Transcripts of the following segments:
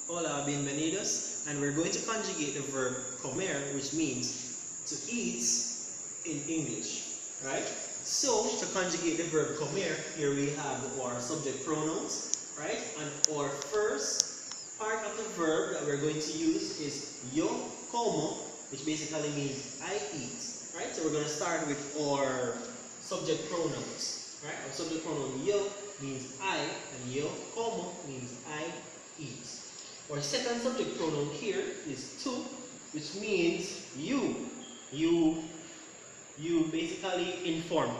Hola, bienvenidos, and we're going to conjugate the verb comer, which means to eat in English, right? So, to conjugate the verb comer, here we have our subject pronouns, right? And our first part of the verb that we're going to use is yo como, which basically means I eat, right? So we're going to start with our subject pronouns, right? Our subject pronoun yo means I, and yo como means I eat. Our second subject pronoun here is tu, which means you. You basically inform,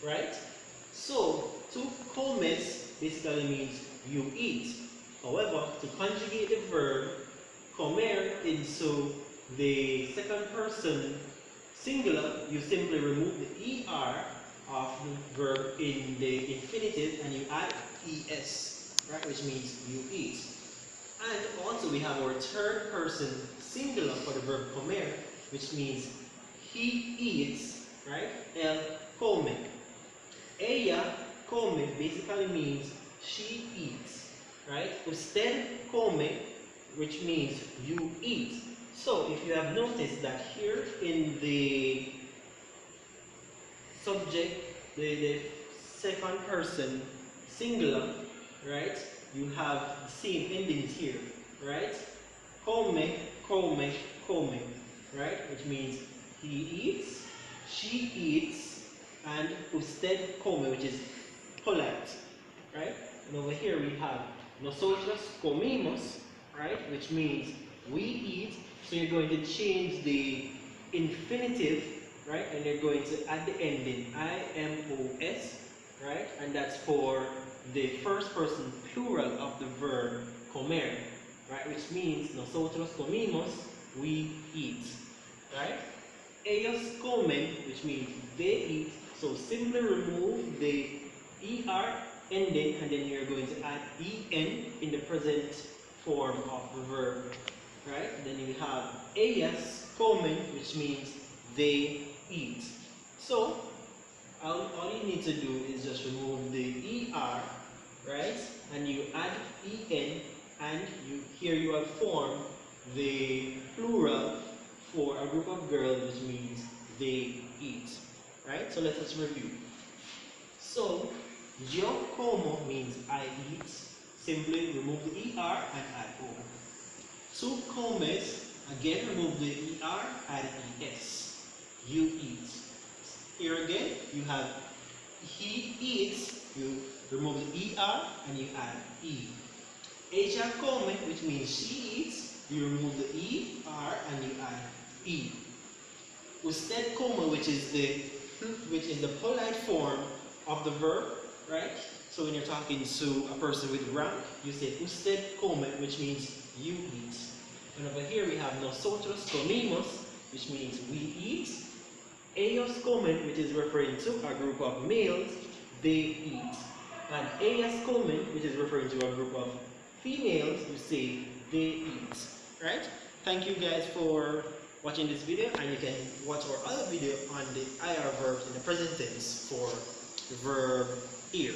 right? So, tu comes basically means you eat. However, to conjugate the verb comer into the second person singular, you simply remove the er of the verb in the infinitive and you add es, right? Which means you eat. And also we have our third person singular for the verb comer, which means he eats, right? El come. Ella come basically means she eats, right? Usted come, which means you eat. So if you have noticed that here in the subject, the second person singular, right? You have the same endings here, right? Come, come, come, right? Which means he eats, she eats, and usted come, which is polite, right? And over here we have nosotros comimos, right? Which means we eat. So you're going to change the infinitive, right? And you're going to add the ending imos, right? And that's for the first person plural of the verb comer, right? Which means nosotros comimos, we eat, right? Ellos comen, which means they eat. So simply remove the er ending and then you're going to add en in the present form of the verb, right? And then you have ellas comen, which means they eat. So all you need to do is just remove the er, right? And you add en, and here you have formed the plural for a group of girls, which means they eat, right? So let us review. So yo como means I eat. Simply remove the er and add o. Tu comes, again remove the er, add es. You eat. Here again, you have he eats, you remove the er and you add e. Ella come, which means she eats, you remove the er and you add e. Usted come, which is the polite form of the verb, right? So when you're talking to a person with rank, you say usted come, which means you eat. And over here we have nosotros comimos, which means we eat. Ellos comen, which is referring to a group of males, they eat. And ellas comen, which is referring to a group of females, you say they eat. Right? Thank you guys for watching this video, and you can watch our other video on the IR verbs in the present tense for the verb ear.